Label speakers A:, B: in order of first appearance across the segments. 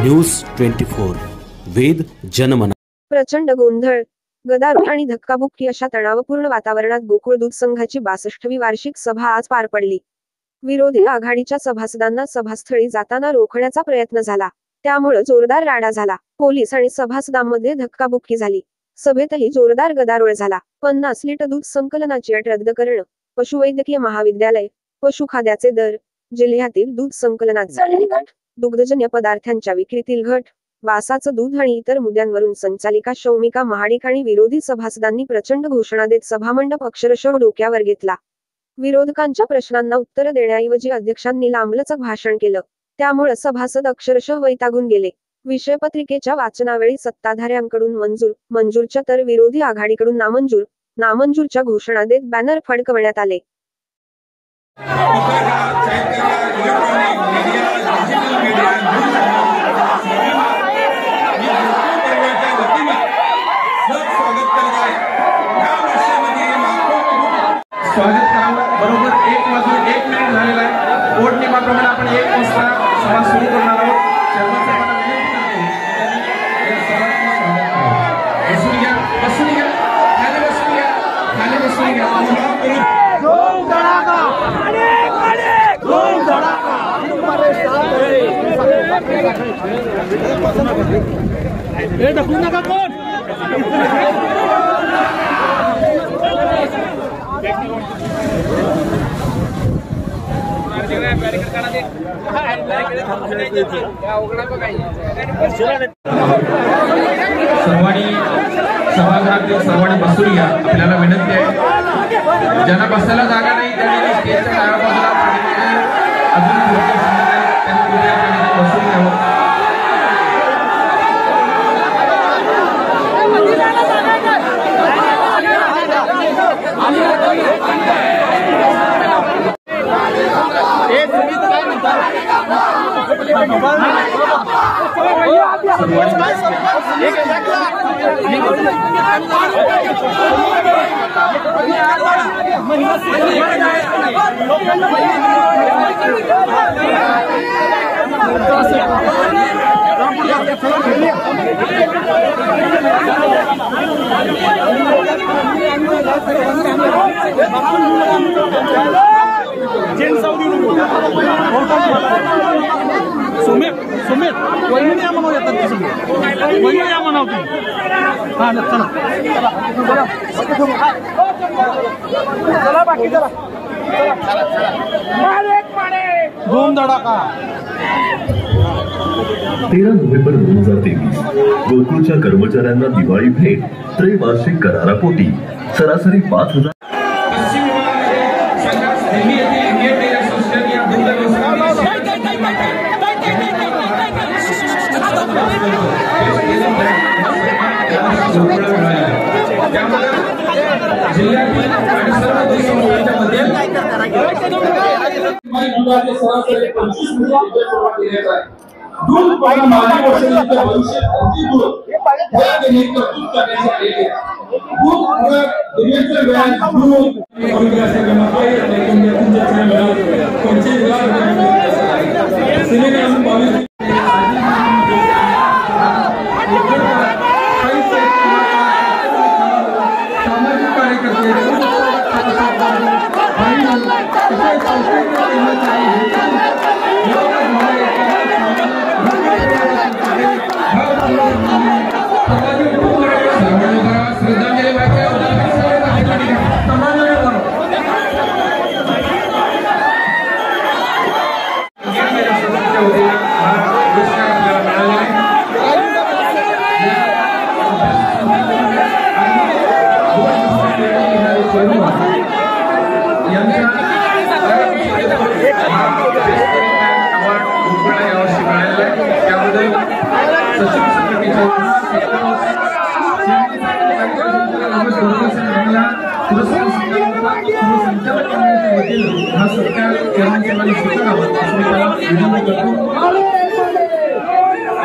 A: News 24 वेद जनमना।
B: प्रचंड गोंधळ, गदारोळ आणि धक्काबुक्की अशा तणावपूर्ण वातावरणात गोकुळ दूध संघाची 62वी वार्षिक सभा आज पार पडली। विरोधी आघाडीच्या सभासदांना सभास्थळी जाताना रोखण्याचा प्रयत्न झाला, त्यामुळे जोरदार राडा झाला। पोलीस आणि सभासदांमध्ये धक्काबुक्की झाली। सभेतही जोरदार गदारोळ झाला। 50 लिटर दूध संकलनाची अट रद्द करणं, पशुवैद्यकीय महाविद्यालय, पशुखाद्याचे दर, जिल्ह्यातील दूध संकलनात झालेली घट, दुग्धजन्य पदार्थांच्या विक्रीतील घट, वासाचं दूध आणि इतर मुद्द्यांवरून संचालिका शौमिका महाडिक आणि विरोधी सभासदांनी प्रचंड घोषणा देत सभामंडप अक्षरशः डोक्यावर घेतला। विरोधकांच्या प्रश्नांना उत्तर देण्याऐवजी अध्यक्षांनी लांबलचक भाषण केलं, त्यामुळे सभासद अक्षरशः वैतागून गेले। विषयपत्रिकेच्या वाचनावेळी सत्ताधाऱ्यांकडून मंजूरच्या तर विरोधी आघाडीकडून नामंजूरच्या घोषणा देत बॅनर फडकवण्यात आले।
C: स्वागत करावं। बरोबर 1 वाजून 1 मिनिट झालेला आहे। पोट नियमाप्रमाणे आपण 1 वाजता सभा सुरू करणार आहोत। ढकलू नका कोण। सभागृहातील सर्वांनी बसून घ्या। आपल्याला विनंती आहे, ज्यांना बसायला जागा नाही त्यांनी स्टेजच्या डाव्या बाजूला अजून त्यांनी बसून घ्यावं। सुमित वहिनी या म्हणून येतात की सगळे वहिनी या म्हणावं तुम्ही। हा चला चला बाकी चला धूम धडाका।
D: 13 नोव्हेंबर 2023 गोकुळच्या कर्मचाऱ्यांना दिवाळी भेट त्रैवार्षिक करारापोटी सरासरी 5000।
E: दूध पाणी माजी वर्षांच्या भविष्यात दूध करण्यासाठी दूध दिव्यांच्या वेळात दूध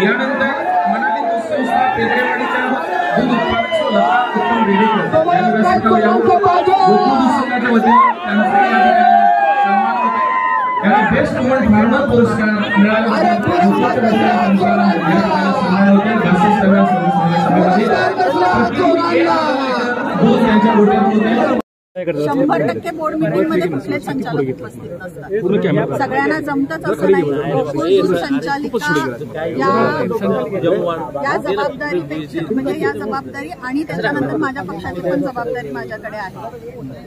E: यानंतर मनाली दूध संस्था पेद्रेवाडीच्या दूध उत्पादक उत्तम रेड्डीकर यांनी व्यासपीठावर यावं। गोकुळ दूध संघाच्या वतीने त्यांचा
C: बेस्ट वुमन फार्मर पुरस्कार मिळाला त्यांच्या गोट्यात
F: 100% बोर्ड मीटिंग मध्ये कुठलेच संचालक उपस्थित नसतात. सगळ्यांना जमतच असं नाही. गोकुळ दूध संचालिका या जबाबदारीपेक्षा म्हणजे या जबाबदारी आणि त्याच्यानंतर माझ्या पक्षाची पण जबाबदारी माझ्याकडे आहे.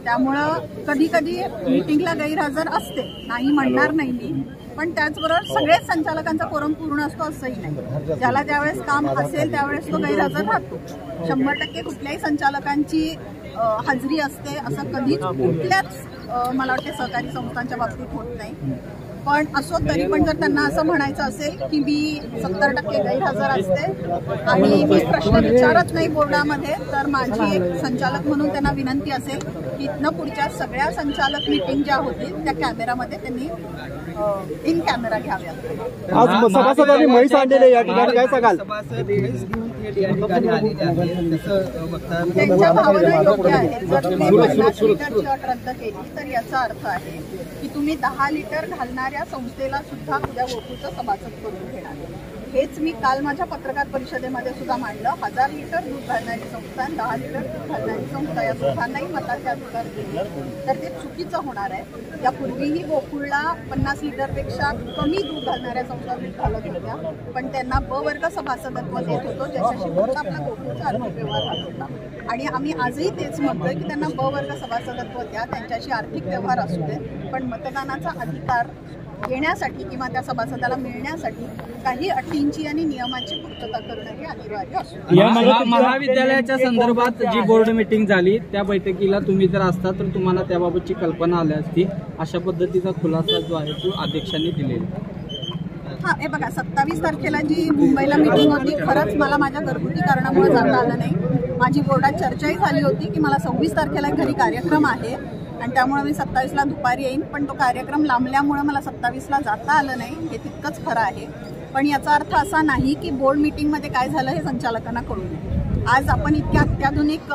F: त्यामुळं कधी कधी मीटिंगला गैरहजर असते, नाही म्हणणार नाही मी, पण त्याचबरोबर सगळेच संचालकांचा कोरम पूर्ण असतो असंही नाही. ज्याला ज्यावेळेस काम असेल त्यावेळेस तो गैरहजर राहतो. 100% कुठल्याही संचालकांची हजेरी असते असं कधीच कुठल्याच मला वाटते सहकारी संस्थांच्या बाबतीत होत नाही. पण असो तरी पण जर त्यांना असं म्हणायचं असेल की मी 70% गैरहजर असते आणि मी प्रश्न विचारत नाही बोर्डामध्ये, तर माझी एक संचालक म्हणून त्यांना विनंती असेल की इथनं पुढच्या सगळ्या संचालक मीटिंग ज्या होतील त्या कॅमेरामध्ये त्यांनी इन कॅमेरा घ्याव्यात.
G: आज सभासदांनी म्हैस आणलेले या ठिकाणी काय सांगाल?
F: त्यांच्या भावना योग्य आहेत. जर तुम्ही 50 लिटरची अट रद्द केली तर याचा अर्थ आहे की तुम्ही 10 लिटर घालणाऱ्या संस्थेला सुद्धा उद्या गोकुळचं सभासद करून घेणार. हेच मी काल माझ्या पत्रकार परिषदेमध्ये सुद्धा मांडलं. 1000 लिटर दूध घालणारी संस्था आणि 10 लिटर दूध घालणारी संस्था या दोघांनाही मताचे अधिकार दिले तर ते चुकीचं होणार आहे. यापूर्वीही गोकुळला 50 लिटरपेक्षा कमी दूध घालणाऱ्या संस्था दूध घालत होत्या, पण त्यांना ब वर्ग सभासदत्व देत होतो, ज्याच्याशी फक्त आपला गोकुळचा आर्थिक व्यवहार राहत होता. आणि आम्ही आजही तेच म्हणतोय की त्यांना ब वर्ग सभासदत्व द्या, त्यांच्याशी आर्थिक व्यवहार असू दे, पण मतदानाचा अधिकार घेण्यासाठी किंवा त्या सभासदाला मिळण्यासाठी काही अटींची आणि नियमांची पूर्तता करणं हे अनिवार्य असतं.
G: या महाविद्यालयाच्या संदर्भात जी बोर्ड मीटिंग झाली त्या बैठकीला तुम्ही जर असता तर तुम्हाला त्याबाबतची कल्पना आली असती, अशा पद्धतीचा खुलासा जो आहे तो अध्यक्षांनी दिलेला.
F: हा, हे बघा, 27 तारखेला जी मुंबईला मीटिंग होती, खरंच मला माझ्या घरगुती कारणामुळे जाता आलं नाही. माझी बोर्डात चर्चाही झाली होती की मला 26 तारखेला घरी कार्यक्रम आहे आणि त्यामुळे मी 27ला दुपारी येईन, पण तो कार्यक्रम लांबल्यामुळे मला 27ला जाता आलं नाही. हे तितकंच खरं आहे, पण याचा अर्थ असा नाही की बोर्ड मीटिंगमध्ये काय झालं हे संचालकांना कळू नये. आज आपण इतक्या अत्याधुनिक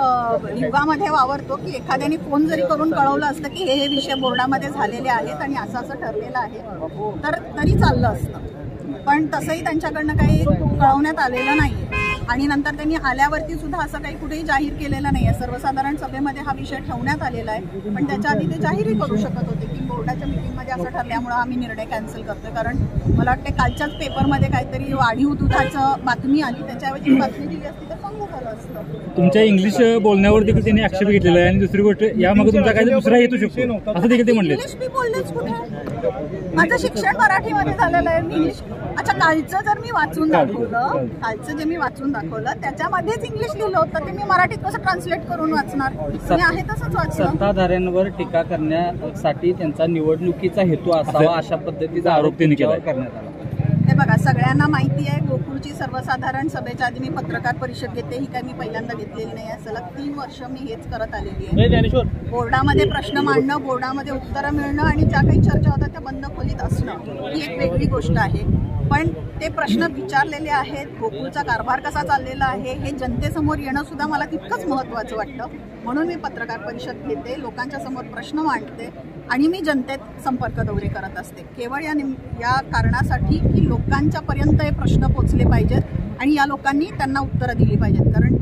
F: युगामध्ये वावरतो की एखाद्याने फोन जरी करून कळवलं असतं की हे विषय बोर्डामध्ये झालेले आहेत आणि असं असं ठरलेलं आहे तर तरी चाललं असतं, पण तसंही त्यांच्याकडनं काही कळवण्यात आलेलं नाही. आणि नंतर त्यांनी आल्यावरती सुद्धा असं काही कुठेही जाहीर केलेलं नाही आहे. सर्वसाधारण सभेमध्ये हा विषय ठेवण्यात आलेला आहे, पण त्याच्या आधी ते जाहीरही करू शकत होते की बोर्डाच्या मीटिंगमध्ये असं ठरल्यामुळे आम्ही निर्णय कॅन्सल करतोय. कारण मला वाटते कालच्याच पेपरमध्ये काहीतरी वाढीव दुधाचं बातमी आली, त्याच्याऐवजी बातमी दिली असती तर चांगलं झालं असतं.
G: तुमच्या इंग्लिश बोलण्यावर देखील त्यांनी आक्षेप घेतलेला आहे आणि दुसरी गोष्ट यामागे तुमचा काय दुसरा हेतू शकतो असं देखील ते म्हणले.
F: इंग्लिश मी बोललेच कुठे? माझं शिक्षण मराठीमध्ये झालेलं आहे. इंग्लिश अच्छा, कालचं जर मी वाचून दाखवलं, कालचं जे मी वाचून दाखवलं त्याच्यामध्येच इंग्लिश लिहिलं होतं, ते मी मराठीत कसं ट्रान्सलेट करून वाचणार? मी आहे तसंच वाचलं.
G: सत्ताधाऱ्यांवर टीका करण्यासाठी त्यांचा निवडणुकीचा हेतू असावा अशा पद्धतीचा आरोप त्यांनी केला करण्यात आला.
F: हे बघा, सगळ्यांना माहिती आहे गोकुळची सर्वसाधारण सभेच्या आधी मी पत्रकार परिषद घेते, ही काय मी पहिल्यांदा घेतलेली नाही आहे. सलग 3 वर्ष मी हेच करत आलेली आहे. बोर्डामध्ये प्रश्न मांडणं, बोर्डामध्ये उत्तरं मिळणं आणि ज्या काही चर्चा होत्या त्या बंद खोलीत असणं ही एक वेगळी गोष्ट आहे. पण ते प्रश्न विचारलेले आहेत, गोकुळचा कारभार कसा चाललेला आहे हे जनतेसमोर येणं सुद्धा मला तितकंच महत्त्वाचं वाटतं. म्हणून मी पत्रकार परिषद घेते, लोकांच्या समोर प्रश्न मांडते आणि मी जनतेत संपर्क दौरे करत असते, केवळ या कारणासाठी की लोकांच्या पर्यंत हे प्रश्न पोचले पाहिजेत आणि या लोकांनी त्यांना उत्तरं दिली पाहिजेत. कारण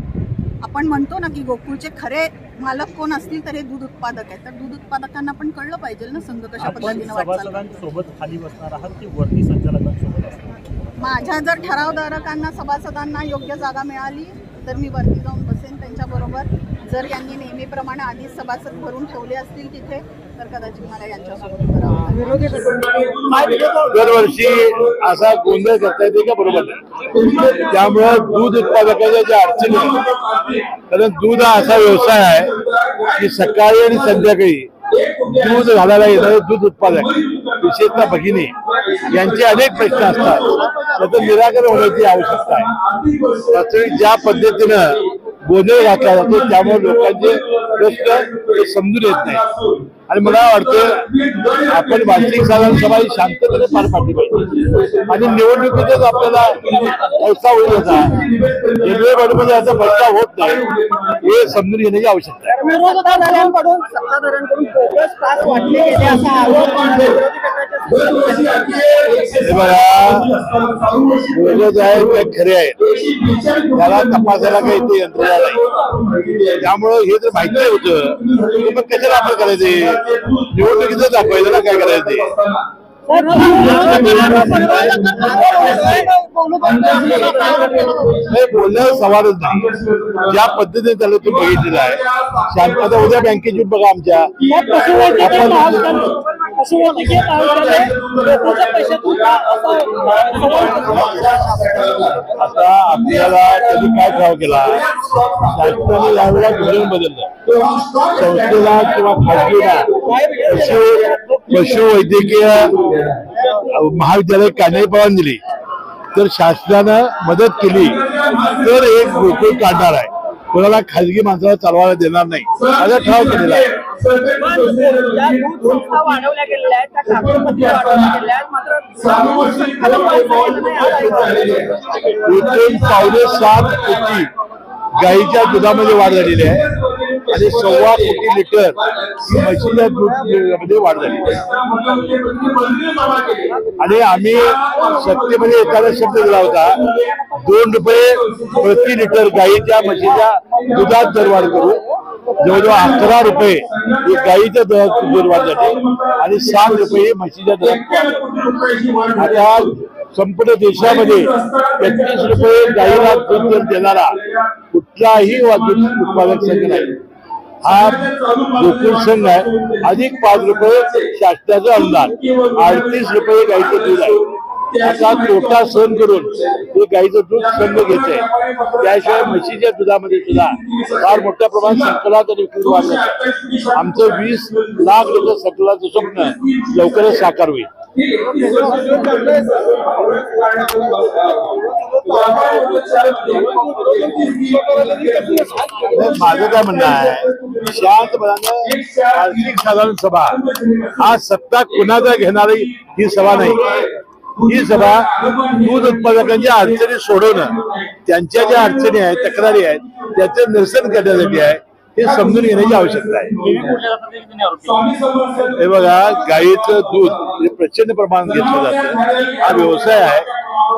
F: आपण म्हणतो ना की गोकुळचे खरे मालक कोण असतील तर हे दूध उत्पादक आहेत, तर दूध उत्पादकांना पण कळलं पाहिजे ना संघ कशा पद्धतीने
G: सोबत खाली बसणार आहात की वरती संचालकांसोबत असणार?
F: माझ्या जर ठरावधारकांना सभासदांना योग्य जागा मिळाली तर मी वरती जाऊन बसेन त्यांच्याबरोबर. जर यांनी नेहमीप्रमाणे आधीच सभासद भरून ठेवले असतील तिथे तर कदाचित मला यांच्यासोबत करावं.
H: दरवर्षी असा गोंधळ करता येते का? बरोबर नाही. त्यामुळं दूध उत्पादकाच्या ज्या अडचणी आहेत, कारण दूध हा असा व्यवसाय आहे की सकाळी आणि संध्याकाळी दूध घालायला येणारे दूध उत्पादक, विशेषतः भगिनी, यांचे अनेक प्रश्न असतात. त्याचं निराकरण होण्याची आवश्यकता आहे. वास्तविक ज्या पद्धतीनं गोंधळ घातला जातो त्यामुळे लोकांचे प्रश्न समजून येत नाही. आणि मला वाटतं आपण वार्षिक साधारण सभा ही शांततेने पार पाडली पाहिजे आणि निवडणुकीतच आपल्याला पैसा होईल होता रेल्वे बोर्डमध्ये याचा पैसा होत नाही हे समजून घेण्याची आवश्यकता आहे.
F: विरोधकांकडून सत्ताधाऱ्यांकडून बोगस पास वाटले गेले असा आरोप
H: हे बघा बोगस आहे ते खरे आहेत त्याला तपासायला काही ते यंत्रणा नाही त्यामुळं हे जर माहिती होतं मग कशाला आपण करायचे निवडणुकीचं दाखवायचं ना काय करायचं बोलण्याचा सवालच नाही ज्या पद्धतीने त्याला तुम्ही बघितलेलं आहे शांतता उद्या बँकेची बघा आमच्या आता आपल्याला कधी काय ठाव केला शासनाने यावेळेला धोरण बदललं संस्थेला किंवा खाजगीला पशुवैद्यकीय महाविद्यालय काढण्याची परवानगी दिली तर शासनानं मदत केली तर एक गोकुळ काढणार आहे कोणाला खाजगी माणसाला चालवायला देणार नाही माझा ठाव केलेला आहे. $5.7 कोटी गाईच्या दुधामध्ये वाढ झालेली आहे आणि 1.25 कोटी लिटर म्हशीच्या दूधामध्ये वाढ झालेली आहे आणि आम्ही सत्तेमध्ये एखादा शब्द दिला होता ₹2 प्रति लिटर गाईच्या म्हशीच्या दुधात दरवाढ करू जवळजवळ ₹11 गाईच्या दुधात दरवाढ झाली आणि ₹7 म्हशीच्या दुधात. आता संपूर्ण देशामध्ये ₹35 गाईला दूध देणारा कुठलाही दूध उत्पादक संघ नाही हा गोकुळ संघ आहे. अधिक ₹5 शासनाचं अनुदान ₹38 गाईचं दूध आहे. आता तोटा सहन करून हे गाईचं दूध संघ घेत आहे त्याशिवाय म्हशीच्या दुधामध्ये सुद्धा फार मोठ्या प्रमाणात संकलात आणि विक्री वाढ झाली. आमचं 20 लाख लिटर संकलाचं स्वप्न लवकरच साकार होईल. माझं काय म्हणणं आहे शांतपणानं वार्षिक साधारण सभा हा सत्ता कुणाचा घेणारी ही सभा नाही ही सभा दूध उत्पादकांच्या अडचणी सोडवणं त्यांच्या ज्या अडचणी आहेत तक्रारी आहेत त्याचं निरसन करण्यासाठी आहे हे समजून घेण्याची आवश्यकता आहे. हे बघा गाईचं दूध हे प्रचंड प्रमाणात घेतलं जातं हा व्यवसाय आहे.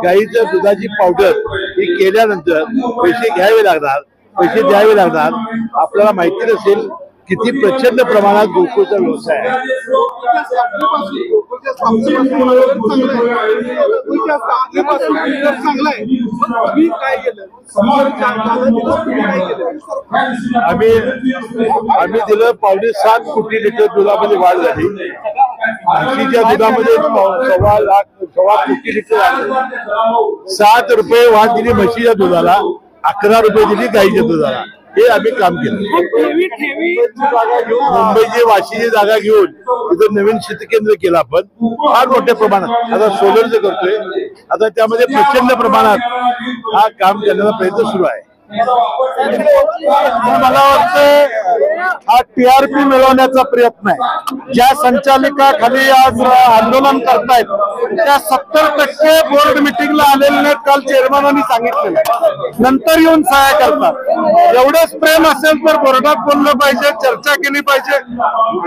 H: गाईच्या दुधाची पावडर ही केल्यानंतर पैसे घ्यावे लागणार पैसे द्यावे लागणार आपल्याला माहिती नसेल किती प्रचंड प्रमाणात गोकुळचा व्यवसाय आहे. आम्ही दिलं ₹7.5 कोटी लिटर दुधामध्ये वाढ झाली. म्हशीच्या दुधामध्ये ₹1.25 कोटी लिटर ₹7 वाढ दिली म्हशीच्या दुधाला ₹11 दिली गाईच्या दुधाला. हे आम्ही काम केलं. मुंबईची वाशीची जागा घेऊन तिथं नवीन शेतकेंद्र केलं आपण फार मोठ्या प्रमाणात आता सोलरचं करतोय. आता त्यामध्ये प्रचंड प्रमाणात हा काम करण्याचा प्रयत्न सुरू आहे.
I: मला वाटतं हा TRP मिळवण्याचा प्रयत्न आहे. ज्या संचालिका खाली आज आंदोलन करतायत त्या 70% बोर्ड मिटिंगला आलेले नाहीत. काल चेअरमॅनांनी सांगितलेलं नंतर येऊन सहाय्य करतात. एवढंच प्रेम असेल तर बोर्डात बोललं पाहिजे चर्चा केली पाहिजे.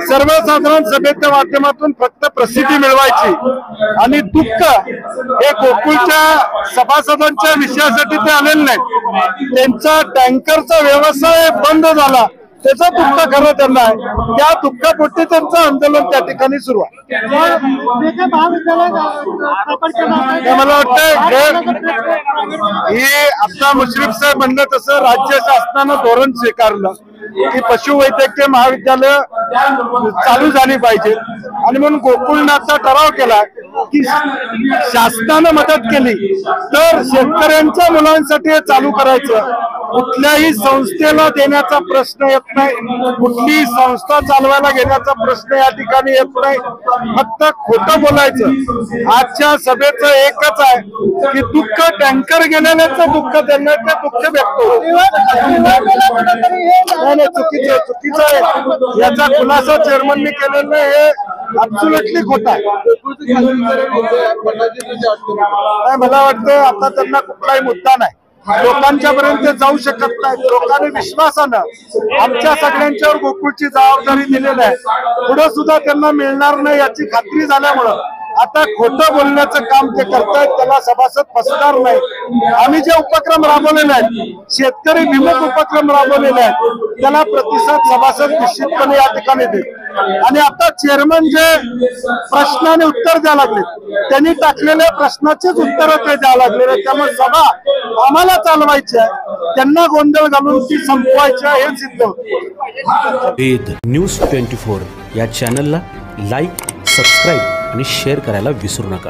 I: सर्वसाधारण सभेच्या माध्यमातून फक्त प्रसिद्धी मिळवायची आणि दुःख हे गोकुळच्या सभासदांच्या विषयासाठी ते आलेले नाहीत. त्यांचा टँकरचा व्यवसाय बंद झाला त्याचं दुःख खरं त्यांना आहे. त्या दुःखापोटी त्यांचं आंदोलन त्या ठिकाणी सुरू आहे. मला वाटतं हे आता मुश्रीफ साहेब म्हणलं तसं राज्य शासनानं धोरण स्वीकारलं की पशुवैद्यकीय महाविद्यालय चालू झाली पाहिजे आणि म्हणून गोकुळनं आता ठराव केला की शासनानं मदत केली तर शेतकऱ्यांच्या मुलांसाठी हे चालू करायचं. कुठल्याही संस्थेला देण्याचा प्रश्न येत नाही. कुठलीही संस्था चालवायला घेण्याचा प्रश्न या ठिकाणी येत नाही. फक्त खोटं बोलायचं. आजच्या सभेचं एकच आहे की दुःख टँकर गेलेल्याचं दुःख त्यांना ते दुःख व्यक्त होतं. नाही चुकीचं आहे याचा खुलासा चेअरमनने केलेलं हे ऍब्सोल्युटली खोटा आहे. मला वाटतं आता त्यांना कुठलाही मुद्दा नाही, लोकांच्या पर्यंत जाऊ शकत नाही. लोकांनी विश्वासानं आमच्या सगळ्यांच्यावर गोकुळची जबाबदारी दिलेली आहे. पुढे सुद्धा त्यांना मिळणार नाही याची खात्री झाल्यामुळं आता खोटं बोलण्याचं काम ते करतायत. त्याला सभासद फसणार नाही. आम्ही जे उपक्रम राबवलेले आहेत, शेतकरी विमुख उपक्रम राबवलेले आहेत, त्याला प्रतिसाद सभासद निश्चितपणे या ठिकाणी देत. आणि आता चेअरमन जे प्रश्नाने उत्तर द्यायला लागले, त्यांनी टाकलेल्या प्रश्नाचेच उत्तर ते द्यायला लागलेले. त्यामुळे सभा आम्हाला चालवायची आहे, त्यांना गोंधळ घालून ती संपवायची आहे हे सिद्ध होतं.
A: वेद न्यूज 24 या चॅनलला लाईक, सबस्क्राईब आणि शेअर करायला विसरू नका.